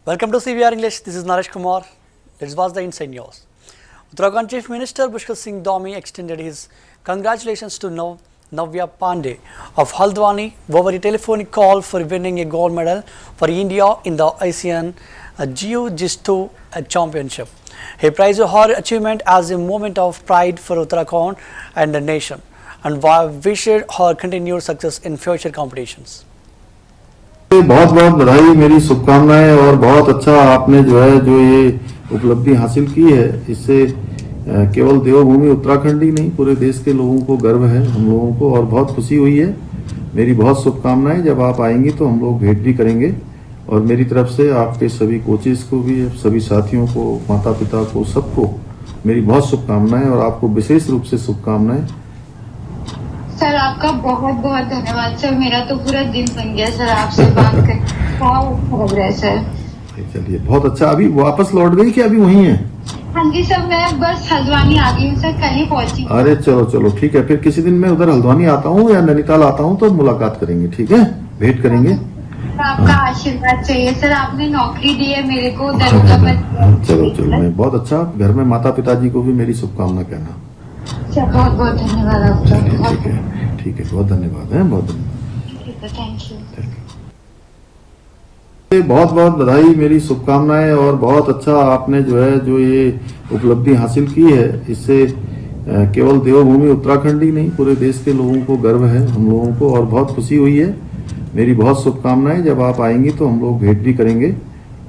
Welcome to CBR English. This is Naresh Kumar. Let's watch the inside news. Uttarakhand Chief Minister Pushkar Singh Dhami extended his congratulations to Navya Pandey of Haldwani over a telephonic call for winning a gold medal for India in the ASEAN Jiu-Jitsu Championship. He praised her achievement as a moment of pride for Uttarakhand and the nation and wished her continued success in future competitions. बहुत बहुत बधाई, मेरी शुभकामनाएं और बहुत अच्छा आपने जो ये उपलब्धि हासिल की है। इससे केवल देवभूमि उत्तराखंड ही नहीं पूरे देश के लोगों को गर्व है, हम लोगों को, और बहुत खुशी हुई है। मेरी बहुत शुभकामनाएं। जब आप आएंगी तो हम लोग भेंट भी करेंगे और मेरी तरफ से आपके सभी कोचेस को भी, सभी साथियों को, माता पिता को, सबको मेरी बहुत शुभकामनाएं और आपको विशेष रूप से शुभकामनाएं। सर आपका बहुत बहुत धन्यवाद सर, मेरा तो पूरा दिन बन गया सर आपसे बात कर, बहुत अच्छा लग रहा है सर। चलिए बहुत अच्छा। अभी वापस लौट गई कि अभी वहीं है? हाँ जी सर, मैं बस हल्द्वानी आ गई हूँ सर, कल ही पहुँची। अरे चलो चलो ठीक है, फिर किसी दिन मैं उधर हल्द्वानी आता हूँ या नैनीताल आता हूँ तो मुलाकात करेंगे, ठीक है, भेंट करेंगे। आपका आशीर्वाद चाहिए सर, आपने नौकरी दी है मेरे को दरोगा में। चलो चलो, मैं बहुत अच्छा। घर में माता पिताजी को भी मेरी शुभकामना कहना। बहुत बहुत धन्यवाद आपका। ठीक है, बहुत धन्यवाद है, बहुत धन्यवाद। Thank you. बहुत बहुत बधाई, मेरी शुभकामनाएं और बहुत अच्छा आपने जो ये उपलब्धि हासिल की है। इससे केवल देवभूमि उत्तराखंड ही नहीं पूरे देश के लोगों को गर्व है, हम लोगों को, और बहुत खुशी हुई है। मेरी बहुत शुभकामनाएं। जब आप आएंगी तो हम लोग भेंट भी करेंगे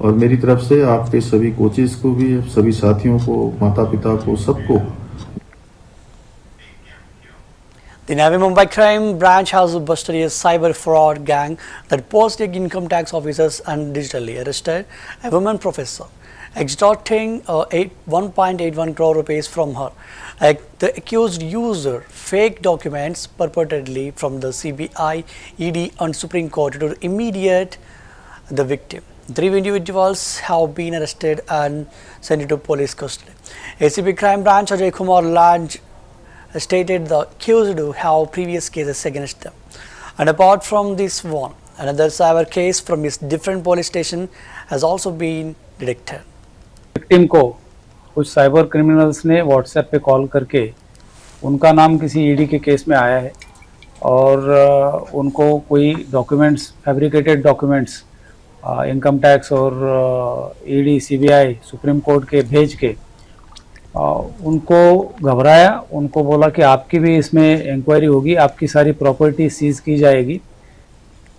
और मेरी तरफ से आपके सभी कोचेस को भी, सभी साथियों को, माता पिता को, सबको। The Navi Mumbai crime branch has busted a cyber fraud gang that posted income tax officers and digitally arrested a woman professor, extorting 1.81 crore rupees from her. The accused used fake documents purportedly from the CBI, ED and Supreme Court to immediate the victim. 3 individuals have been arrested and sent into police custody. ACP crime branch Ajay Kumar Lange stated the accused have previous cases against them, and apart from this one, another cyber case from his different police station has also been detected. Victim को कुछ cyber criminals ने WhatsApp पे call करके, उनका नाम किसी ED के case में आया है और उनको कोई documents, fabricated documents income tax और ईडी, सीबीआई, सुप्रीम कोर्ट के भेज के उनको घबराया। उनको बोला कि आपकी भी इसमें इंक्वायरी होगी, आपकी सारी प्रॉपर्टी सीज की जाएगी,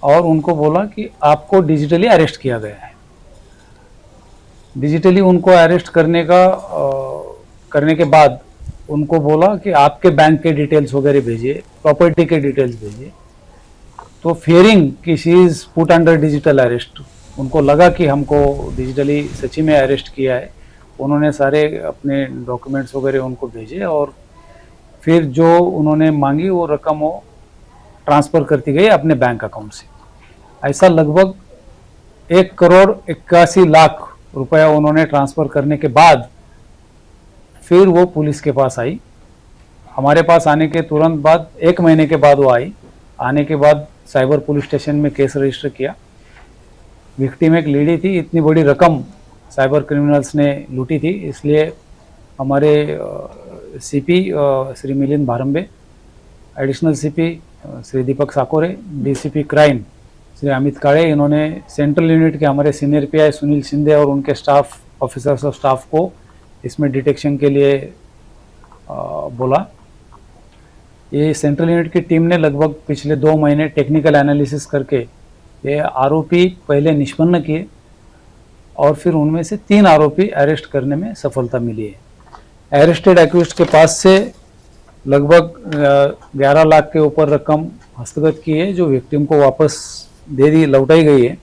और उनको बोला कि आपको डिजिटली अरेस्ट किया गया है। डिजिटली उनको अरेस्ट करने के बाद उनको बोला कि आपके बैंक के डिटेल्स वगैरह भेजिए, प्रॉपर्टी के डिटेल्स भेजिए। तो फियरिंग कि she is put under digital arrest, उनको लगा कि हमको डिजिटली सच्ची में अरेस्ट किया है। उन्होंने सारे अपने डॉक्यूमेंट्स वगैरह उनको भेजे और फिर जो उन्होंने मांगी वो रकम वो ट्रांसफ़र करती गई अपने बैंक अकाउंट से। ऐसा लगभग 1,81,00,000 रुपया उन्होंने ट्रांसफ़र करने के बाद फिर वो पुलिस के पास आई। हमारे पास आने के तुरंत बाद, 1 महीने के बाद वो आई। आने के बाद साइबर पुलिस स्टेशन में केस रजिस्टर किया। विक्टिम एक लेडी थी, इतनी बड़ी रकम साइबर क्रिमिनल्स ने लूटी थी, इसलिए हमारे CP Shri Milind Bharambe, additional CP Shri Deepak Sakore, DCP crime Shri Amit Kade, इन्होंने सेंट्रल यूनिट के हमारे सीनियर पीआई सुनील शिंदे और उनके स्टाफ, ऑफिसर्स और स्टाफ को इसमें डिटेक्शन के लिए बोला। ये सेंट्रल यूनिट की टीम ने लगभग पिछले 2 महीने टेक्निकल एनालिसिस करके ये आरोपी पहले निष्पन्न किए और फिर उनमें से 3 आरोपी अरेस्ट करने में सफलता मिली है। अरेस्टेड एक्यूज्ड के पास से लगभग 11 लाख के ऊपर रकम हस्तगत की है, जो विक्टिम को वापस दे दी, लौटाई गई है।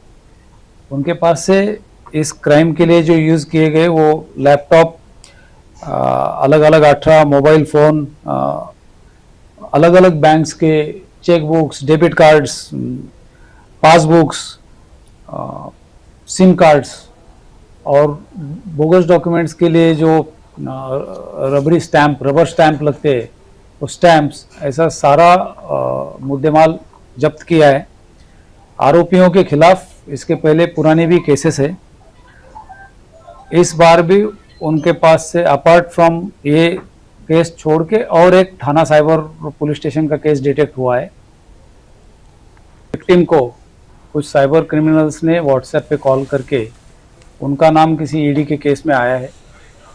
उनके पास से इस क्राइम के लिए जो यूज़ किए गए वो लैपटॉप, अलग अलग 18 मोबाइल फ़ोन, अलग अलग बैंक्स के cheque books, debit cards, passbooks, sim cards और बोगस डॉक्यूमेंट्स के लिए जो रबरी स्टैंप, रबर स्टैंप लगते हैं, वो स्टैम्प्स, ऐसा सारा मुद्देमाल जब्त किया है। आरोपियों के खिलाफ इसके पहले पुराने भी केसेस है इस बार भी उनके पास से अपार्ट फ्रॉम ये केस छोड़ के और एक थाना साइबर पुलिस स्टेशन का केस डिटेक्ट हुआ है। विक्टिम को कुछ साइबर क्रिमिनल्स ने व्हाट्सएप पे कॉल करके उनका नाम किसी ईडी के केस में आया है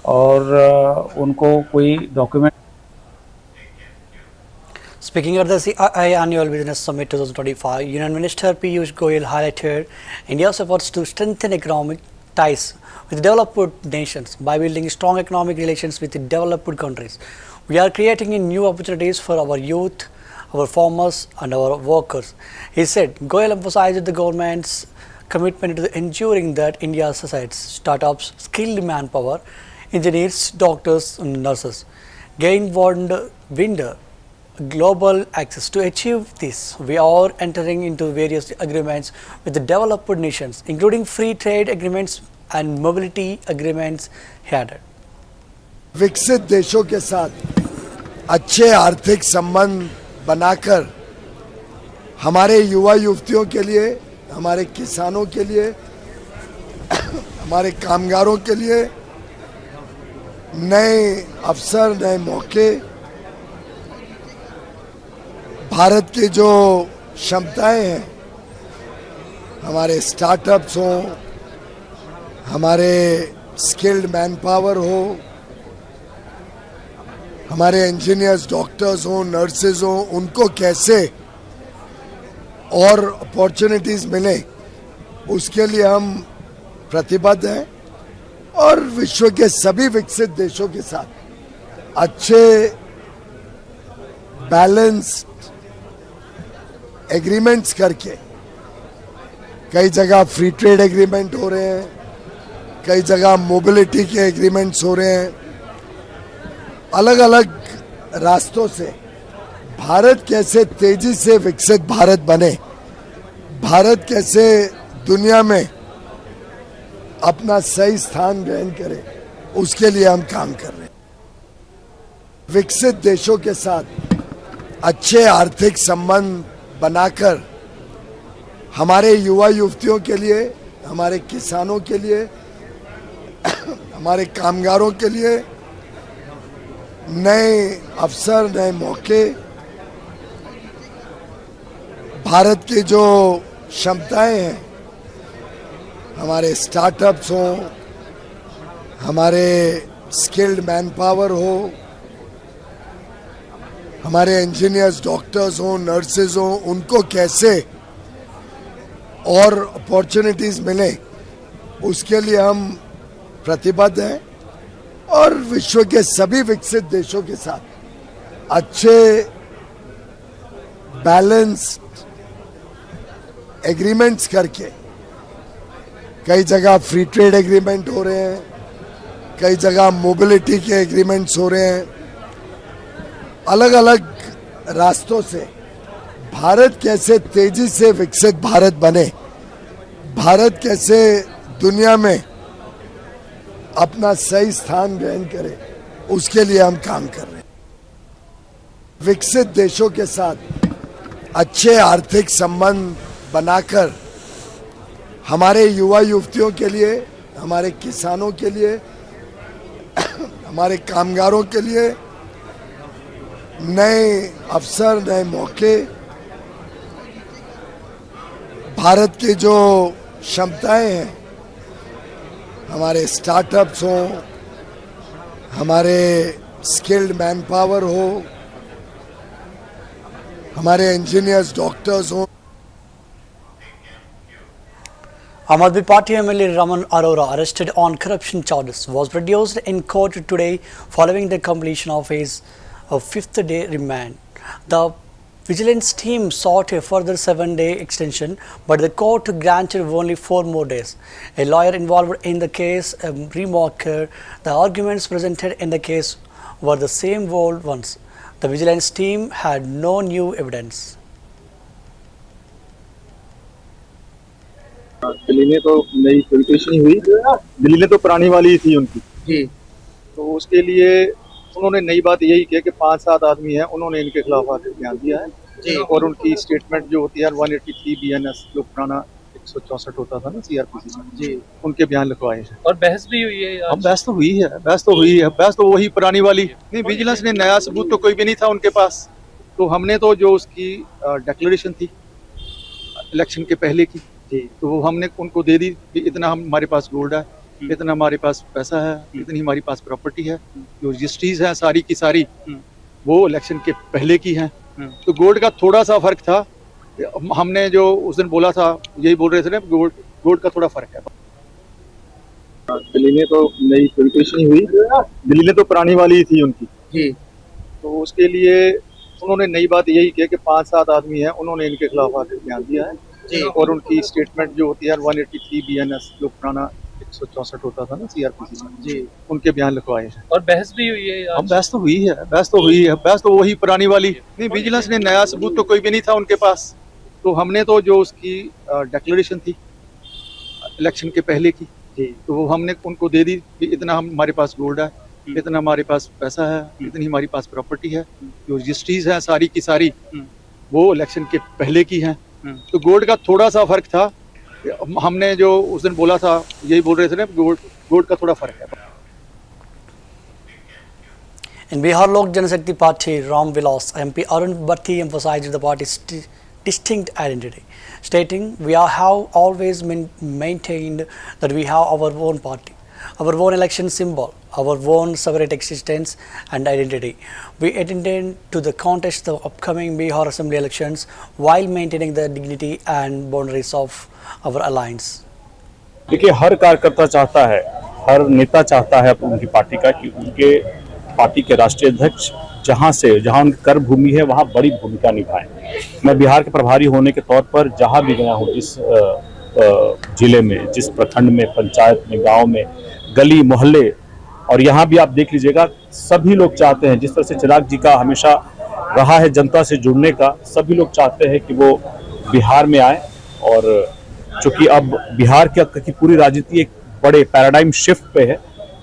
और उनको कोई document. Speaking at the CII Annual Business Summit 2025, Union Minister Piyush Goyal highlighted India's efforts to strengthen economic ties with developed nations by building strong economic relations with developed countries. We are creating new opportunities for our youth, our farmers and our workers. He said. Goyal emphasized the government's commitment to ensuring that India's societies, startups, skilled manpower, engineers, doctors and nurses gain wider global access. To achieve this, we are entering into various agreements with the developed nations, including free trade agreements and mobility agreements, he added. विकसित देशों के साथ अच्छे आर्थिक संबंध बनाकर हमारे युवा युवतियों के लिए, हमारे किसानों के लिए, हमारे कामगारों के लिए नए अवसर, नए मौके, भारत की जो क्षमताएं हैं, हमारे स्टार्टअप्स हों, हमारे स्किल्ड मैन पावर हो, हमारे इंजीनियर्स, डॉक्टर्स हों, नर्सेज हों, उनको कैसे और अपॉर्चुनिटीज मिले, उसके लिए हम प्रतिबद्ध हैं और विश्व के सभी विकसित देशों के साथ अच्छे बैलेंस्ड एग्रीमेंट्स करके, कई जगह फ्री ट्रेड एग्रीमेंट हो रहे हैं, कई जगह मोबिलिटी के एग्रीमेंट्स हो रहे हैं, अलग अलग रास्तों से भारत कैसे तेजी से विकसित भारत बने, भारत कैसे दुनिया में अपना सही स्थान ग्रहण करे, उसके लिए हम काम कर रहे हैं। विकसित देशों के साथ अच्छे आर्थिक संबंध बनाकर हमारे युवा युवतियों के लिए, हमारे किसानों के लिए, हमारे कामगारों के लिए नए अवसर, नए मौके, भारत की जो क्षमताएं हैं, हमारे स्टार्टअप्स हों, हमारे स्किल्ड मैन पावर हो, हमारे इंजीनियर्स, डॉक्टर्स हों, नर्सेज हों, उनको कैसे और अपॉर्चुनिटीज मिले, उसके लिए हम प्रतिबद्ध हैं और विश्व के सभी विकसित देशों के साथ अच्छे बैलेंस्ड एग्रीमेंट्स करके, कई जगह फ्री ट्रेड एग्रीमेंट हो रहे हैं, कई जगह मोबिलिटी के एग्रीमेंट्स हो रहे हैं, अलग अलग रास्तों से भारत कैसे तेजी से विकसित भारत बने, भारत कैसे दुनिया में अपना सही स्थान ग्रहण करे, उसके लिए हम काम कर रहे हैं। विकसित देशों के साथ अच्छे आर्थिक संबंध बनाकर हमारे युवा युवतियों के लिए, हमारे किसानों के लिए, हमारे कामगारों के लिए नए अवसर, नए मौके, भारत की जो क्षमताएं हैं, हमारे स्टार्टअप्स हों, हमारे स्किल्ड मैन पावर हो, हमारे इंजीनियर्स, डॉक्टर्स हों। Aam Aadmi Party MLA Raman Arora, arrested on corruption charges, was produced in court today following the completion of his fifth day remand. The vigilance team sought a further 7-day extension, but the court granted only 4 more days. A lawyer involved in the case remarked the arguments presented in the case were the same old ones. The vigilance team had no new evidence. Delhi में तो नई कोई पेश नहीं हुई, दिल्ली में तो पुरानी वाली थी उनकी जी। तो उसके लिए उन्होंने नई बात यही की कि 5-7 आदमी हैं, उन्होंने इनके खिलाफ बयान दिया है जी। और उनकी स्टेटमेंट जो होती है 183 BNS जो पुराना 164 होता था ना सीआरपीसी का जी, उनके बयान लिखवाए हैं। और बहस भी हुई है आज? अब बहस तो हुई है, बहस तो वही पुरानी वाली नहीं। विजिलेंस ने नया सबूत तो कोई भी नहीं था उनके पास, तो हमने तो जो उसकी डिक्लेरेशन थी इलेक्शन के पहले की जी, तो वो हमने उनको दे दी कि इतना हमारे पास गोल्ड है, इतना हमारे पास पैसा है, इतनी हमारी पास प्रॉपर्टी है, जो रजिस्ट्रीज है सारी की सारी वो इलेक्शन के पहले की हैं। तो गोल्ड का थोड़ा सा फर्क था, हमने जो उस दिन बोला था यही बोल रहे थे ना, गोल्ड का थोड़ा फर्क है। दिल्ली में तो नई कोई कुछ नहीं हुई, दिल्ली में तो पुरानी वाली ही थी उनकी जी, तो उसके लिए उन्होंने नई बात यही की कि 5-7 आदमी हैं, उन्होंने इनके खिलाफ आकर बयान दिया है जी, और उनकी स्टेटमेंट जो होती है 183 BNS जो पुराना 164 होता था ना सीआरपीसी का जी, उनके बयान लिखवाए हैं। और बहस भी हुई है आज? अब बहस तो वही पुरानी वाली नहीं। विजिलेंस ने नया सबूत तो कोई भी नहीं था उनके पास, तो हमने तो जो उसकी डिक्लेरेशन थी इलेक्शन के पहले की जी, तो वो हमने उनको दे दी कि इतना हमारे पास गोल्ड है, इतना हमारे पास पैसा है, इतनी हमारी पास प्रॉपर्टी है, जो रजिस्ट्रीज हैं सारी की सारी वो इलेक्शन के पहले की हैं। तो गोल्ड का थोड़ा सा फर्क था, हमने जो उस दिन बोला था यही बोल रहे थे ना, गोल्ड का थोड़ा फर्क है। In Bihar Lok Janashakti Party, Ram Vilas MP Arun Bharti emphasized the party's distinct identity, stating, "We have always maintained that we have our own party, our own election symbol, our own separate existence and identity. We attended to the contest of upcoming Bihar Assembly elections while maintaining the dignity and boundaries of our alliance." देखिए, हर कार्यकर्ता चाहता है, हर नेता चाहता है उनकी party का कि उनके पार्टी के राष्ट्रीय अध्यक्ष जहां उनकी कर्म भूमि है वहां बड़ी भूमिका निभाएं। मैं बिहार के प्रभारी होने के तौर पर जहां भी गया हूं, जिस जिले में, जिस प्रखंड में, पंचायत में, गांव में, गली मोहल्ले, और यहाँ भी आप देख लीजिएगा, सभी लोग चाहते हैं, जिस तरह से चिराग जी का हमेशा रहा है जनता से जुड़ने का, सभी लोग चाहते हैं कि वो बिहार में आए। और चूंकि अब बिहार की पूरी राजनीति एक बड़े पैराडाइम शिफ्ट पे है,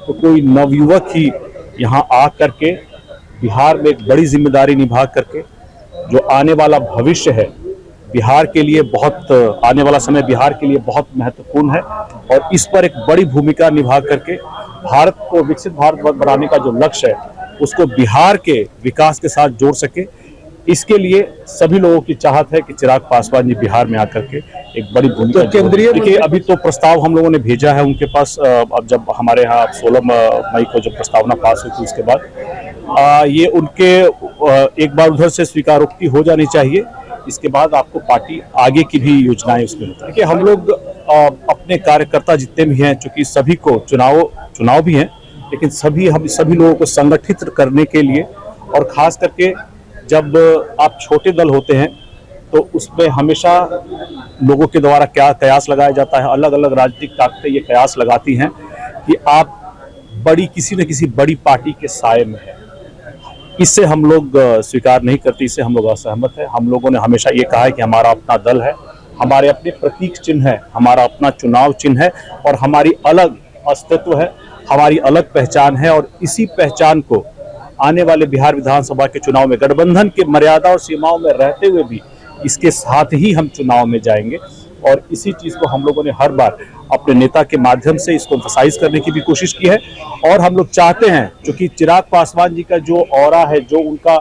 तो कोई नवयुवक ही यहाँ आ करके बिहार में एक बड़ी जिम्मेदारी निभा करके जो आने वाला भविष्य है बिहार के लिए, बहुत आने वाला समय बिहार के लिए बहुत महत्वपूर्ण है, और इस पर एक बड़ी भूमिका निभा करके भारत को विकसित भारत बनाने का जो लक्ष्य है उसको बिहार के विकास के साथ जोड़ सके। इसके लिए सभी लोगों की चाहत है कि चिराग पासवान जी बिहार में आकर के एक बड़ी भूमिका केंद्रीय। देखिए, अभी तो प्रस्ताव हम लोगों ने भेजा है उनके पास। अब जब हमारे यहाँ 16 मई को जब प्रस्तावना पास हुई थी, उसके बाद ये उनके एक बार उधर से स्वीकारोक्ति हो जानी चाहिए। इसके बाद आपको पार्टी आगे की भी योजनाएं उसमें होती है। देखिए, हम लोग अपने कार्यकर्ता जितने भी हैं, चूंकि सभी को चुनाव भी हैं, लेकिन हम सभी लोगों को संगठित करने के लिए, और खास करके जब आप छोटे दल होते हैं तो उसमें हमेशा लोगों के द्वारा क्या कयास लगाया जाता है, अलग अलग राजनीतिक ताकतें ये कयास लगाती हैं कि आप किसी न किसी बड़ी पार्टी के साए में हैं। इससे हम लोग स्वीकार नहीं करते, इससे हम लोग असहमत हैं। हम लोगों ने हमेशा ये कहा है कि हमारा अपना दल है, हमारे अपने प्रतीक चिन्ह है, हमारा अपना चुनाव चिन्ह है, और हमारी अलग अस्तित्व है, हमारी अलग पहचान है, और इसी पहचान को आने वाले बिहार विधानसभा के चुनाव में गठबंधन के मर्यादा और सीमाओं में रहते हुए भी इसके साथ ही हम चुनाव में जाएंगे। और इसी चीज को हम लोगों ने हर बार अपने नेता के माध्यम से इसको एम्फसाइज करने की भी कोशिश की है। और हम लोग चाहते हैं, क्योंकि चिराग पासवान जी का जो ऑरा है, जो उनका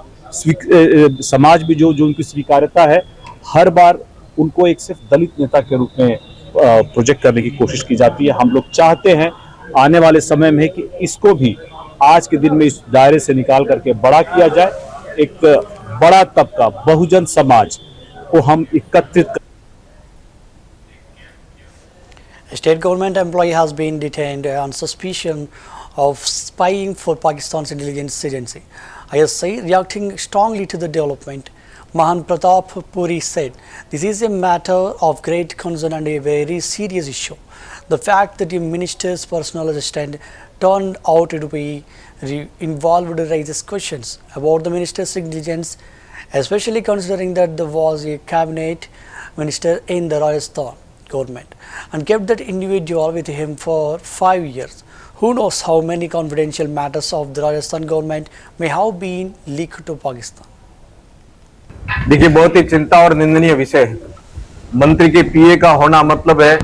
समाज में जो उनकी स्वीकार्यता है, हर बार उनको एक सिर्फ दलित नेता के रूप में प्रोजेक्ट करने की कोशिश की जाती है। हम लोग चाहते हैं आने वाले समय में कि इसको भी आज के दिन में इस दायरे से निकाल करके बड़ा किया जाए, एक बड़ा तबका, बहुजन समाज को हम एकत्रित। A state government employee has been detained on suspicion of spying for Pakistan's intelligence agency. ISI reacting strongly to the development. Mahan Pratap Puri said, "This is a matter of great concern and a very serious issue. The fact that the minister's personal assistant turned out to be involved raises questions about the minister's intelligence, especially considering that there was a cabinet minister in the Rajasthan government and kept that individual with him for 5 years. Who knows how many confidential matters of the Rajasthan government may have been leaked to Pakistan." देखिए, बहुत ही चिंता और निंदनीय विषय है मंत्री के पीए का होना मतलब है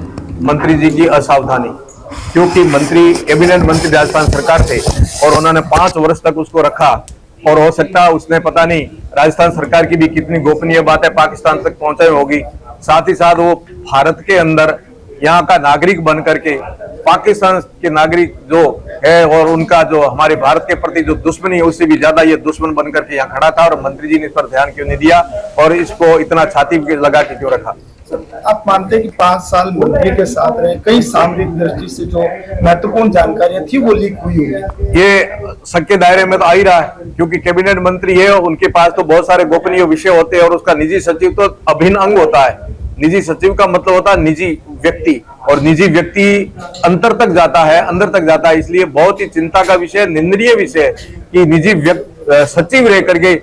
मंत्री जी की असावधानी, क्योंकि मंत्री कैबिनेट मंत्री राजस्थान सरकार थे और उन्होंने 5 वर्ष तक उसको रखा और हो सकता है उसने पता नहीं राजस्थान सरकार की भी कितनी गोपनीय बातें पाकिस्तान तक पहुंचाई होगी। साथ ही साथ वो भारत के अंदर यहाँ का नागरिक बन करके पाकिस्तान के नागरिक जो है और उनका जो हमारे भारत के प्रति जो दुश्मनी है उससे भी ज्यादा ये दुश्मन बन करके यहाँ खड़ा था और मंत्री जी ने इस पर ध्यान क्यों नहीं दिया और इसको इतना छाती लगा के क्यों रखा। आप मानते हैं कि 5 साल मंत्री के साथ रहे, कई सामरिक दृष्टि से जो महत्वपूर्ण जानकारियां थी वो लीक हुई होगी? ये शक के दायरे में तो आ ही रहा है, क्योंकि कैबिनेट मंत्री है उनके पास तो बहुत सारे गोपनीय विषय होते हैं और उसका निजी सचिव तो अभिन्न अंग होता है। निजी सचिव का मतलब होता है निजी व्यक्ति, और निजी व्यक्ति अंतर तक जाता है, अंदर तक जाता है। इसलिए बहुत ही चिंता का विषय, निंदनीय विषय है कि निजी सचिव रह करके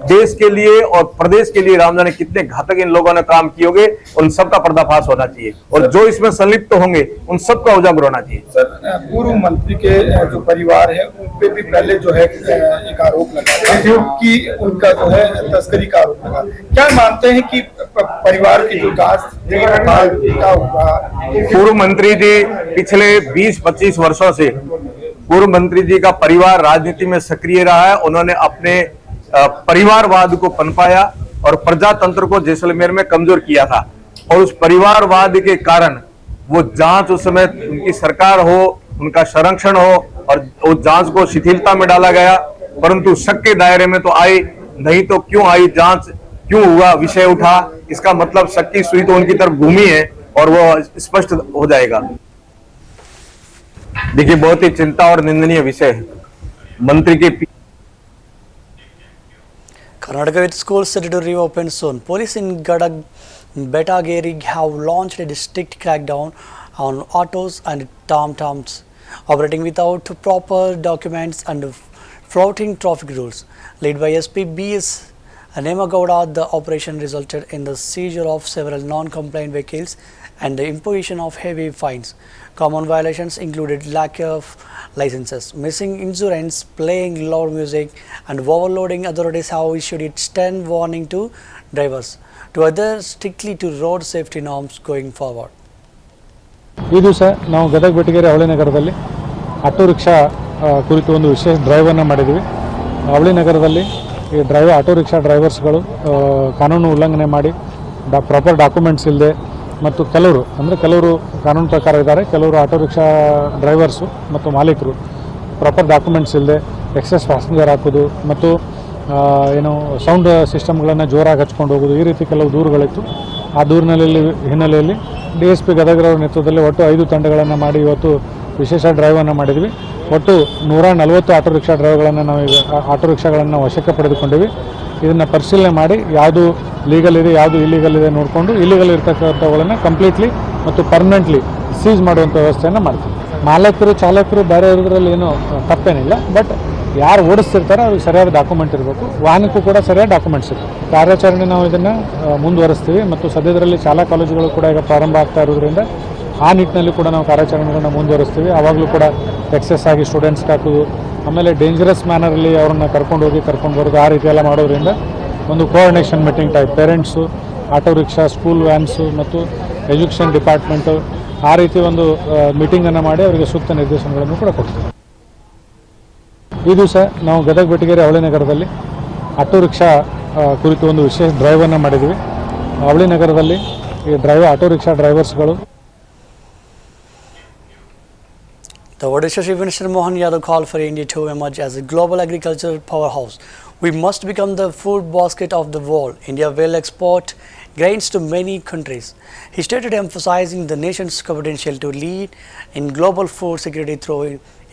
देश के लिए और प्रदेश के लिए राम जाने कितने घातक इन लोगों ने काम किए होंगे, उन सबका पर्दाफाश होना चाहिए और जो इसमें संलिप्त होंगे उन सबका उजागर होना चाहिए। सर, पूर्व मंत्री के जो परिवार है उन पे भी पहले जो है एक आरोप लगा कि उनका जो है तस्करी का आरोप लगा। क्या मानते हैं कि परिवार की जो जांच क्या होगा? पूर्व मंत्री जी पिछले 20-25 वर्षों से पूर्व मंत्री जी का परिवार राजनीति में सक्रिय रहा है। उन्होंने अपने परिवारवाद को पनपाया और प्रजातंत्र को जैसलमेर में कमजोर किया था और उस परिवारवाद के कारण वो जांच उस समय उनकी सरकार हो, उनका संरक्षण हो और उस जांच को शिथिलता में डाला गया, परंतु शक के दायरे में तो आई नहीं तो क्यों आई, जांच क्यों हुआ, विषय उठा, इसका मतलब शक की सुई तो उनकी तरफ घूमी है और वो स्पष्ट हो जाएगा। देखिए, बहुत ही चिंता और निंदनीय विषय है। मंत्री के Karnataka with schools set to reopen soon. Police in Gadag Betageri have launched a district crackdown on autos and tom-toms operating without proper documents and flouting traffic rules. Led by SP B.S. Nemagowda, the operation resulted in the seizure of several non-compliant vehicles and the imposition of heavy fines. Common violations included lack of licenses, missing insurance, playing loud music and overloading. Authorities have issued a stern warning to drivers to adhere strictly to road safety norms going forward. ಈ ದಿವಸ ನಾವು ಗದಗ ಬೆಟಗೇರಿ ಅವಳಿ ನಗರದಲ್ಲಿ auto rickshaw ಕುರಿತು ಒಂದು ವಿಶೇಷ ಡ್ರೈವನ್ನು ಮಾಡಿದ್ವಿ. ಅವಳಿ ನಗರದಲ್ಲಿ ಈ ಆಟೋ ರಿಕ್ಷಾ ಡ್ರೈವರ್ಸ್ಗಳು ಕಾನೂನು ಉಲ್ಲಂಘನೆ ಮಾಡಿ ಪ್ರಾಪರ್ ಡಾಕ್ಯುಮೆಂಟ್ಸ್ ಇಲ್ಲದೆ ಮತ್ತು ಕೆಲವರು ಕಾನೂನು ಪ್ರಕಾರ ಇದ್ದಾರೆ, ಕೆಲವರು ಆಟೋ ರಿಕ್ಷಾ ಡ್ರೈವರ್ಸು ಮತ್ತು ಮಾಲೀಕರು ಪ್ರಾಪರ್ ಡಾಕ್ಯುಮೆಂಟ್ಸ್ ಇಲ್ಲದೆ ಎಕ್ಸೆಸ್ ಪ್ಯಾಸೆಂಜರ್ ಹಾಕೋದು ಮತ್ತು ಸೌಂಡ್ ಸಿಸ್ಟಮ್ಗಳನ್ನು ಜೋರಾಗಿ ಹಚ್ಕೊಂಡು ಹೋಗೋದು, ಈ ರೀತಿ ಕೆಲವು ದೂರುಗಳಿತ್ತು. ಆ ಹಿನ್ನೆಲೆಯಲ್ಲಿ DSP ಗದಗರವರ ನೇತೃತ್ವದಲ್ಲಿ ಒಟ್ಟು 5 ತಂಡಗಳನ್ನು ಮಾಡಿ ಇವತ್ತು ವಿಶೇಷ ಡ್ರೈವನ್ನು ಮಾಡಿದ್ವಿ. ಒಟ್ಟು 140 ಆಟೋ ರಿಕ್ಷಾ ಡ್ರೈವರ್ಗಳನ್ನು ನಾವೀಗ ಆಟೋ ರಿಕ್ಷಾಗಳನ್ನು ವಶಕ್ಕೆ ಪಡೆದುಕೊಂಡಿವಿ. ಇದನ್ನು ಪರಿಶೀಲನೆ ಮಾಡಿ ಯಾವುದು ಲೀಗಲ್ ಇದೆ ಯಾವುದು ಇಲ್ಲಿಗಲ್ ಇದೆ ನೋಡಿಕೊಂಡು ಇಲ್ಲಿಗಲ್ ಇರ್ತಕ್ಕಂಥವುಗಳನ್ನು ಕಂಪ್ಲೀಟ್ಲಿ ಮತ್ತು ಪರ್ಮನೆಂಟ್ಲಿ ಸೀಸ್ ಮಾಡುವಂಥ ವ್ಯವಸ್ಥೆಯನ್ನು ಮಾಡ್ತೀವಿ. ಮಾಲಕರು ಚಾಲಕರು ಬೇರೆ ಇರೋದ್ರಲ್ಲಿ ಏನೂ ತಪ್ಪೇನಿಲ್ಲ, ಬಟ್ ಯಾರು ಓಡಿಸ್ತಿರ್ತಾರೆ ಅವ್ರಿಗೆ ಸರಿಯಾದ ಡಾಕ್ಯುಮೆಂಟ್ ಇರಬೇಕು, ವಾಹನಕ್ಕೂ ಕೂಡ ಸರಿಯಾದ ಡಾಕ್ಯುಮೆಂಟ್ಸ್ ಇರಬೇಕು. ಕಾರ್ಯಾಚರಣೆ ನಾವು ಇದನ್ನು ಮುಂದುವರಿಸ್ತೀವಿ ಮತ್ತು ಸದ್ಯದರಲ್ಲಿ ಶಾಲಾ ಕಾಲೇಜುಗಳು ಕೂಡ ಈಗ ಪ್ರಾರಂಭ ಆಗ್ತಾ ಇರೋದ್ರಿಂದ ಆ ನಿಟ್ಟಿನಲ್ಲಿ ಕೂಡ ನಾವು ಕಾರ್ಯಾಚರಣೆಗಳನ್ನು ಮುಂದುವರಿಸ್ತೀವಿ. ಆವಾಗಲೂ ಕೂಡ ಎಕ್ಸೆಸ್ ಆಗಿ ಸ್ಟೂಡೆಂಟ್ಸ್ಗೆ ಹಾಕೋದು, ಆಮೇಲೆ ಡೇಂಜರಸ್ ಮ್ಯಾನರಲ್ಲಿ ಅವ್ರನ್ನ ಕರ್ಕೊಂಡು ಬರೋದು, ಆ ರೀತಿ ಎಲ್ಲ ಮಾಡೋದ್ರಿಂದ ಒಂದು coordination meeting type parents, auto rickshaw, school vans ಮತ್ತು ಎಜುಕೇಷನ್ ಡಿಪಾರ್ಟ್ಮೆಂಟು ಆ ರೀತಿ ಒಂದು ಮೀಟಿಂಗನ್ನು ಮಾಡಿ ಅವರಿಗೆ ಸೂಕ್ತ ನಿರ್ದೇಶನಗಳನ್ನು ಕೂಡ ಕೊಡ್ತೀವಿ. ಈ ದಿವಸ ನಾವು ಗದಗ ಬೆಟಗೇರಿ ಅವಳಿ ನಗರದಲ್ಲಿ ಆಟೋ ರಿಕ್ಷಾ ಕುರಿತು ಒಂದು ವಿಶೇಷ ಡ್ರೈವನ್ನು ಮಾಡಿದ್ವಿ. ಅವಳಿ ನಗರದಲ್ಲಿ ಈ ಆಟೋ ರಿಕ್ಷಾ ಡ್ರೈವರ್ಸ್ಗಳು The Odisha Chief Minister Mohan Yadav called for India to emerge as a global agricultural powerhouse. We must become the food basket of the world. India will export grains to many countries. He stated, emphasizing the nation's potential to lead in global food security through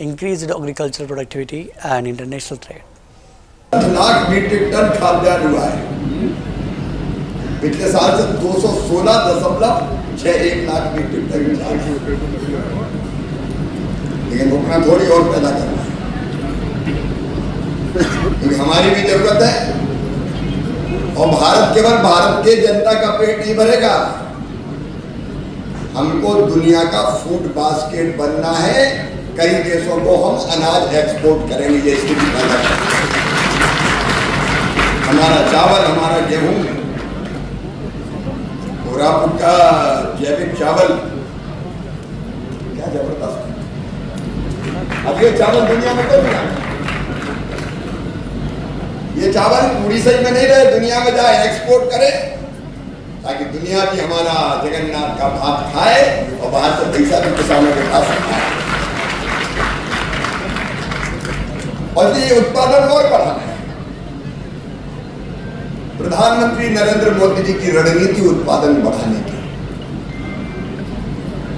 increased agricultural productivity and international trade. 10 lakh metric tonne खाद्यान्न हुआ है। पिछले साल से 216.61 lakh metric ton, लेकिन रुकना थोड़ी और पैदा करना है, क्योंकि हमारी भी जरूरत है और केवल भारत के जनता का पेट नहीं भरेगा, हमको दुनिया का फूड बास्केट बनना है। कई देशों को हम अनाज एक्सपोर्ट करेंगे, ये स्थिति पैदा करेंगे। हमारा चावल, हमारा गेहूं पूरा कोरापुट का जैविक चावल क्या जबरदस्त। अब ये चावल दुनिया में क्यों मिला? ये चावल उड़ीसा में नहीं रहे, दुनिया में जाए एक्सपोर्ट करे, ताकि दुनिया भी हमारा जगन्नाथ का भात खाए और बाहर से पैसा भी किसानों के पास है। और ये उत्पादन और बढ़ाना है। प्रधानमंत्री नरेंद्र मोदी जी की रणनीति उत्पादन बढ़ाने की,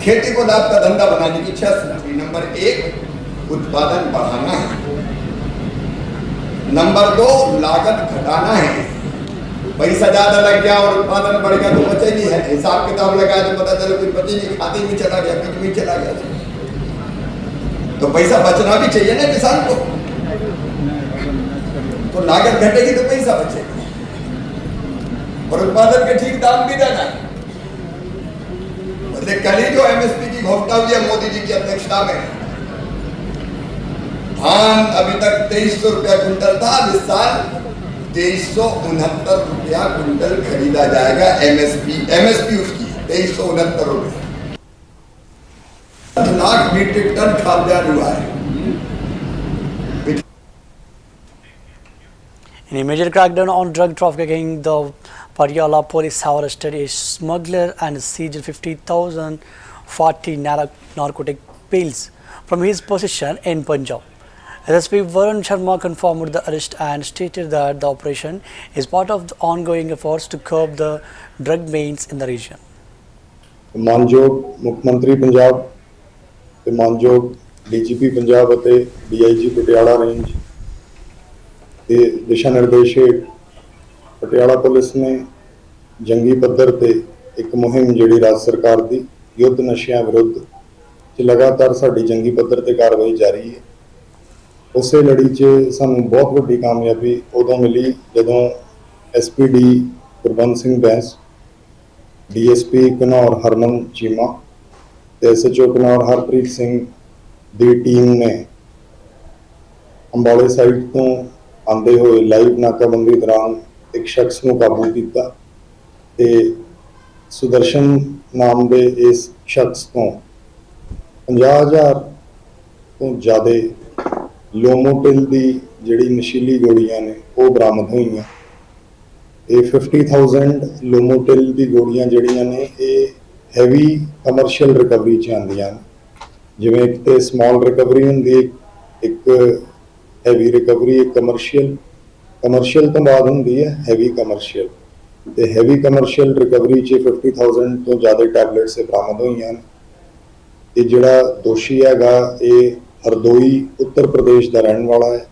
खेती को लाभ का धंधा बनाने की 6 सूत्री। नंबर 1 उत्पादन बढ़ाना है, नंबर 2 लागत घटाना है। पैसा ज्यादा लग गया और उत्पादन बढ़ गया तो बचे नहीं है, हिसाब किताब लगाया तो पता चला कुछ बचे नहीं, खाते में चला गया, बीच में चला गया। तो पैसा बचना भी चाहिए ना किसान को, तो लागत घटेगी तो पैसा बचेगा और उत्पादन के ठीक दाम भी देना है। कल ही जो एमएसपी की घोषणा हुई है मोदी जी की अध्यक्षता में, धान अभी तक 2300 रुपया क्विंटल था, इस साल 2369 रुपया क्विंटल खरीदा जाएगा। एमएसपी उसकी 2369 रुपया। 10 लाख मीट्रिक टन खाद्यान्न हुआ है। In a major crackdown on drug trafficking, the Patiala police have arrested a smuggler and seized 50,040 narcotic pills from his possession in Punjab. SSP Varun Sharma confirmed the arrest and stated that the operation is part of the ongoing efforts to curb the drug mains in the region. ਮਾਨਯੋਗ ਮੁੱਖ ਮੰਤਰੀ ਪੰਜਾਬ ਤੇ ਮਾਨਯੋਗ DGP Punjab ਅਤੇ DIG Patiala range ਦੇ ਦਿਸ਼ਾ ਨਿਰਦੇਸ਼ ਹੇਠ ਪਟਿਆਲਾ ਪੁਲਿਸ ਨੇ ਜੰਗੀ ਪੱਧਰ ਤੇ ਇੱਕ ਮੁਹਿੰਮ ਜਿਹੜੀ ਰਾਜ ਸਰਕਾਰ ਦੀ ਯੁੱਧ ਨਸ਼ਿਆਂ ਵਿਰੁੱਧ ਚ ਲਗਾਤਾਰ ਸਾਡੀ ਜੰਗੀ ਪੱਧਰ ਤੇ ਕਾਰਵਾਈ ਜਾਰੀ ਹੈ। ਉਸੇ ਲੜੀ 'ਚ ਸਾਨੂੰ ਬਹੁਤ ਵੱਡੀ ਕਾਮਯਾਬੀ ਉਦੋਂ ਮਿਲੀ ਜਦੋਂ ਐਸਪੀਡੀ ਗੁਰਬੰਦ ਸਿੰਘ ਬੈਂਸ, ਡੀਐਸਪੀ ਘਨੌਰ ਹਰਮਨ ਚੀਮਾ ਤੇ ਐਸਐਚਓ ਘਨੌਰ ਹਰਪ੍ਰੀਤ ਸਿੰਘ ਦੀ ਟੀਮ ਨੇ ਅੰਬਾਲੇ ਸਾਈਡ ਤੋਂ ਆਉਂਦੇ ਹੋਏ ਲਾਈਵ ਨਾਕਾਬੰਦੀ ਦੌਰਾਨ ਇੱਕ ਸ਼ਖਸ ਨੂੰ ਕਾਬੂ ਕੀਤਾ ਤੇ ਸੁਦਰਸ਼ਨ ਨਾਮ ਦੇ ਇਸ ਸ਼ਖਸ ਤੋਂ 50,000 ਤੋਂ ਜ਼ਿਆਦਾ ਲੋਮੋਟਿਲ ਦੀ ਜਿਹੜੀ ਨਸ਼ੀਲੀ ਗੋਲੀਆਂ ਨੇ ਉਹ ਬਰਾਮਦ ਹੋਈਆਂ। ਇਹ 50,000 ਲੋਮੋਟਿਲ ਦੀ ਗੋਲੀਆਂ ਜਿਹੜੀਆਂ ਨੇ ਇਹ ਹੈਵੀ ਕਮਰਸ਼ੀਅਲ ਰਿਕਵਰੀ 'ਚ ਆਉਂਦੀਆਂ ਨੇ। ਜਿਵੇਂ ਇੱਕ ਤੇ ਸਮਾਲ ਰਿਕਵਰੀ ਹੁੰਦੀ, ਇੱਕ ਹੈਵੀ ਰਿਕਵਰੀ, ਇੱਕ ਕਮਰਸ਼ੀਅਲ ਤੋਂ ਬਾਅਦ ਹੁੰਦੀ ਹੈ ਹੈਵੀ ਕਮਰਸ਼ੀਅਲ। ਤੇ ਹੈਵੀ ਕਮਰਸ਼ੀਅਲ ਰਿਕਵਰੀ 'ਚ 50,000 ਤੋਂ ਜ਼ਿਆਦਾ ਟੈਬਲੇਟਸ ਬਰਾਮਦ ਹੋਈਆਂ ਨੇ। ਇਹ ਜਿਹੜਾ ਦੋਸ਼ੀ ਹੈਗਾ ਇਹ ਹਰਦੋਈ ਉੱਤਰ ਪ੍ਰਦੇਸ਼ ਦਾ ਰਹਿਣ ਵਾਲਾ ਹੈ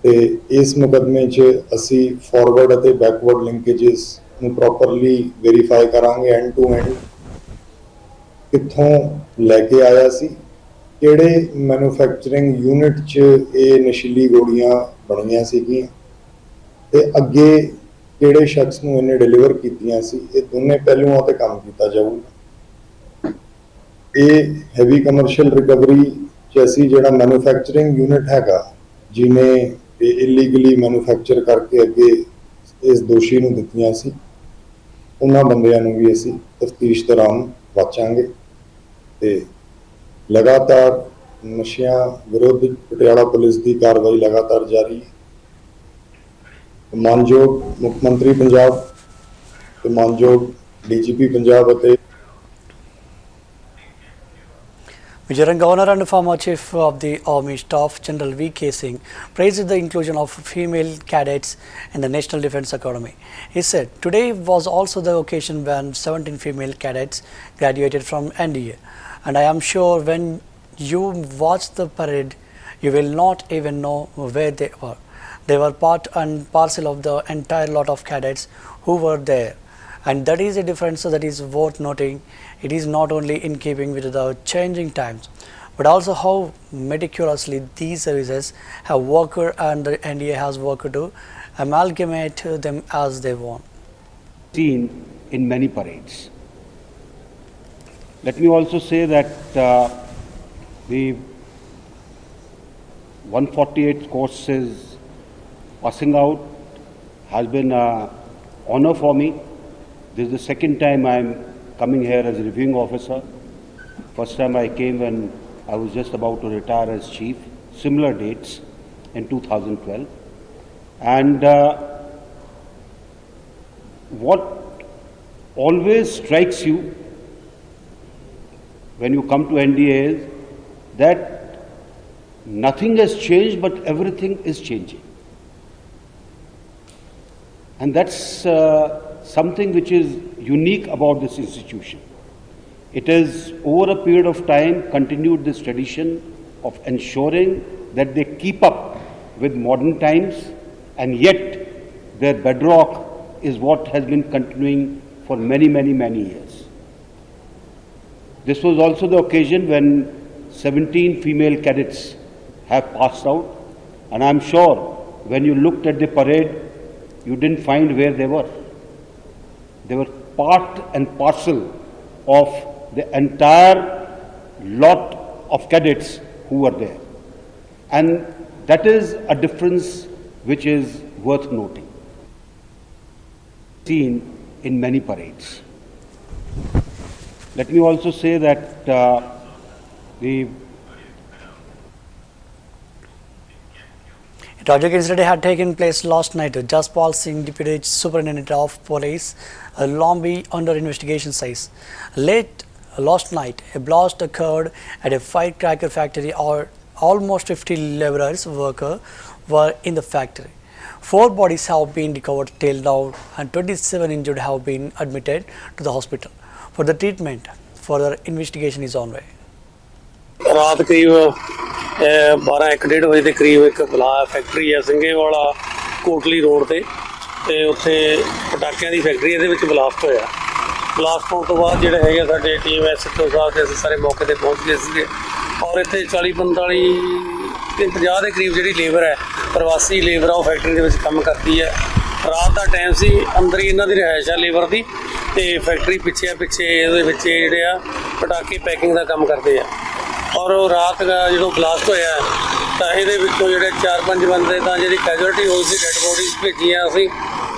ਤੇ ਇਸ ਮੁਕਦਮੇ 'ਚ ਅਸੀਂ ਫਾਰਵਰਡ ਅਤੇ ਬੈਕਵਰਡ ਲਿੰਕੇजेस ਨੂੰ ਪ੍ਰੋਪਰਲੀ ਵੈਰੀਫਾਈ ਕਰਾਂਗੇ, ਐਂਡ ਟੂ ਐਂਡ ਕਿੱਥੋਂ ਲੈ ਕੇ ਆਇਆ ਸੀ, ਕਿਹੜੇ ਮੈਨੂਫੈਕਚਰਿੰਗ ਯੂਨਿਟ 'ਚ ਇਹ ਨਸ਼ੀਲੀ ਗੋਲੀਆਂ ਬਣੀਆਂ ਸੀਗੀਆਂ ਤੇ ਅੱਗੇ ਕਿਹੜੇ ਸ਼ਖਸ ਨੂੰ ਇਹਨੇ ਡਿਲੀਵਰ ਕੀਤੀਆਂ ਸੀ। ਇਹ ਦੋਨੇ ਪਹਿਲੂਆਂ ਤੇ ਕੰਮ ਕੀਤਾ ਜਾਊਗਾ। ਇਹ ਹੈਵੀ ਕਮਰਸ਼ੀਅਲ ਰਿਕਵਰੀ 'ਚ ਅਸੀਂ ਜਿਹੜਾ ਮੈਨੂਫੈਕਚਰਿੰਗ ਯੂਨਿਟ ਹੈਗਾ ਜਿਹਨੇ ਇਹ ਇਲੀਗਲੀ ਮੈਨੂਫੈਕਚਰ ਕਰਕੇ ਅੱਗੇ ਇਸ ਦੋਸ਼ੀ ਨੂੰ ਦਿੱਤੀਆਂ ਸੀ, ਉਹਨਾਂ ਬੰਦਿਆਂ ਨੂੰ ਵੀ ਅਸੀਂ ਤਫਤੀਸ਼ ਦੌਰਾਨ ਵਾਚਾਂਗੇ ਤੇ ਲਗਾਤਾਰ ਨਸ਼ਿਆਂ ਵਿਰੁੱਧ ਪਟਿਆਲਾ ਪੁਲਿਸ ਦੀ ਕਾਰਵਾਈ ਲਗਾਤਾਰ ਜਾਰੀ ਹੈ। ਮਾਨਯੋਗ ਮੁੱਖ ਮੰਤਰੀ ਪੰਜਾਬ ਤੇ ਮਾਨਯੋਗ ਡੀਜੀਪੀ ਪੰਜਾਬ ਅਤੇ Vijayaranga Governor and former Chief of the Army Staff General V.K. Singh praised the inclusion of female cadets in the National Defence Academy. He said, "Today was also the occasion when 17 female cadets graduated from NDA, and I am sure when you watch the parade, you will not even know where they were. They were part and parcel of the entire lot of cadets who were there. And that is a difference that is worth noting. It is not only in keeping with the changing times, but also how meticulously these services have worked and the NDA has worked to amalgamate them as they want." Seen in many parades. Let me also say that the 148 courses passing out has been an honor for me. This is the second time I'm coming here as a reviewing officer. First time I came when I was just about to retire as chief, similar dates in 2012. And what always strikes you when you come to NDA is that nothing has changed, but everything is changing. And that's something which is unique about this institution. It has, over a period of time, continued this tradition of ensuring that they keep up with modern times, and yet their bedrock is what has been continuing for many, many, many years. This was also the occasion when 17 female cadets have passed out, and I'm sure when you looked at the parade, you didn't find where they were. They were part and parcel of the entire lot of cadets who were there. And that is a difference which is worth noting. Seen in many parades. Let me also say that the A tragic incident had taken place last night. Jaspal Singh, Deputy Superintendent of Police, Lombi, under investigation says. Late last night, a blast occurred at a firecracker factory. Almost 50 laborers workers were in the factory. 4 bodies have been recovered till now, and 27 injured have been admitted to the hospital for the treatment. Further investigation is on way. ਰਾਤ ਕਰੀਬ 12-1:30 ਵਜੇ ਦੇ ਕਰੀਬ ਇੱਕ factory ਹੈ ਸਿੰਘੇਵਾਲਾ Kotli road ਤੇ ਉੱਥੇ ਪਟਾਕਿਆਂ ਦੀ ਫੈਕਟਰੀ ਇਹਦੇ ਵਿੱਚ ਬਲਾਸਟ ਹੋਇਆ। ਬਲਾਸਟ ਹੋਣ ਤੋਂ ਬਾਅਦ ਜਿਹੜੇ ਹੈਗੇ ਸਾਡੇ ਟੀਮ ਐਸਐਚਓ ਸਾਹਿਬ ਤੇ ਅਸੀਂ ਸਾਰੇ ਮੌਕੇ ਤੇ ਪਹੁੰਚ ਗਏ ਸੀਗੇ, ਔਰ ਇੱਥੇ 40-45 ਤੇ 50 ਦੇ ਕਰੀਬ ਜਿਹੜੀ ਲੇਬਰ ਹੈ, ਪ੍ਰਵਾਸੀ ਲੇਬਰ ਆ, ਉਹ ਫੈਕਟਰੀ ਦੇ ਵਿੱਚ ਕੰਮ ਕਰਦੀ ਹੈ। ਰਾਤ ਦਾ ਟਾਈਮ ਸੀ, ਅੰਦਰ ਹੀ ਇਹਨਾਂ ਦੀ ਰਿਹਾਇਸ਼ ਆ ਲੇਬਰ ਦੀ, ਤੇ ਫੈਕਟਰੀ ਪਿੱਛੇ ਇਹਦੇ ਵਿੱਚ ਜਿਹੜੇ ਆ ਪਟਾਕੇ ਪੈਕਿੰਗ ਦਾ ਕੰਮ ਕਰਦੇ ਆ। ਔਰ ਰਾਤ ਦਾ ਜਦੋਂ ਬਲਾਸਟ ਹੋਇਆ ਤਾਂ ਇਹਦੇ ਵਿੱਚੋਂ ਜਿਹੜੇ 4-5 ਬੰਦੇ ਤਾਂ ਜਿਹੜੀ ਕੈਜੁਅਲਟੀ ਹੋਈ ਸੀ, ਡੈਡ ਬੋਡੀਜ਼ ਭੇਜੀਆਂ ਅਸੀਂ,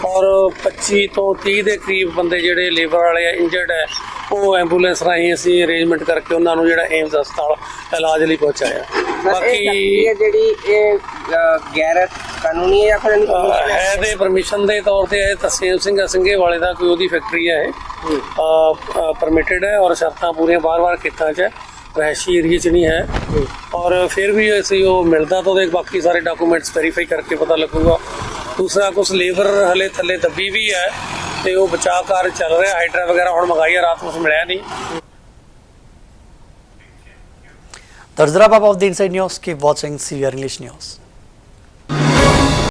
ਔਰ 25 ਤੋਂ 30 ਦੇ ਕਰੀਬ ਬੰਦੇ ਜਿਹੜੇ ਲੇਬਰ ਵਾਲੇ ਆ ਇੰਜਰਡ ਹੈ, ਉਹ ਐਂਬੂਲੈਂਸ ਰਾਹੀਂ ਅਸੀਂ ਅਰੇਂਜਮੈਂਟ ਕਰਕੇ ਉਹਨਾਂ ਨੂੰ ਜਿਹੜਾ ਏਮਸ ਹਸਪਤਾਲ ਇਲਾਜ ਲਈ ਪਹੁੰਚਾਇਆ। ਬਾਕੀ ਜਿਹੜੀ ਇਹ ਗੈਰ ਕਾਨੂੰਨੀ ਹੈ ਜਾਂ ਫਿਰ ਹੈ ਦੇ ਪਰਮਿਸ਼ਨ ਦੇ ਤੌਰ ਤੇ ਇਹ ਤਸੀਮ ਸਿੰਘ ਸਿੰਘੇ ਵਾਲੇ ਦਾ ਕੋਈ ਉਹਦੀ ਫੈਕਟਰੀ ਹੈ, ਇਹ ਪਰਮਿਟਡ ਹੈ ਔਰ ਸ਼ਰਤਾਂ ਪੂਰੀਆਂ ਬਾਰ-ਬਾਰ ਖੇਤਾਂ 'ਚ ਰਹਿਸ਼ੀ ਏਰੀਏ 'ਚ ਨਹੀਂ ਹੈ। ਔਰ ਫਿਰ ਵੀ ਅਸੀਂ ਉਹ ਮਿਲਦਾ ਤਾਂ ਉਹਦੇ ਬਾਕੀ ਸਾਰੇ ਡਾਕੂਮੈਂਟਸ ਵੈਰੀਫਾਈ ਕਰਕੇ ਪਤਾ ਲੱਗੂਗਾ। ਦੂਸਰਾ ਕੁਛ ਲੇਬਰ ਹਲੇ ਥੱਲੇ ਦੱਬੀ ਵੀ ਹੈ ਤੇ ਉਹ ਬਚਾਅ ਕਾਰਜ ਚੱਲ ਰਿਹਾ, ਹਾਈਡਰਾ ਵਗੈਰਾ ਹੁਣ ਮੰਗਾਈ ਹੈ, ਰਾਤ ਨੂੰ ਮਿਲਿਆ ਨਹੀਂ। That's the wrap up of the Inside News. Keep watching CVR English News.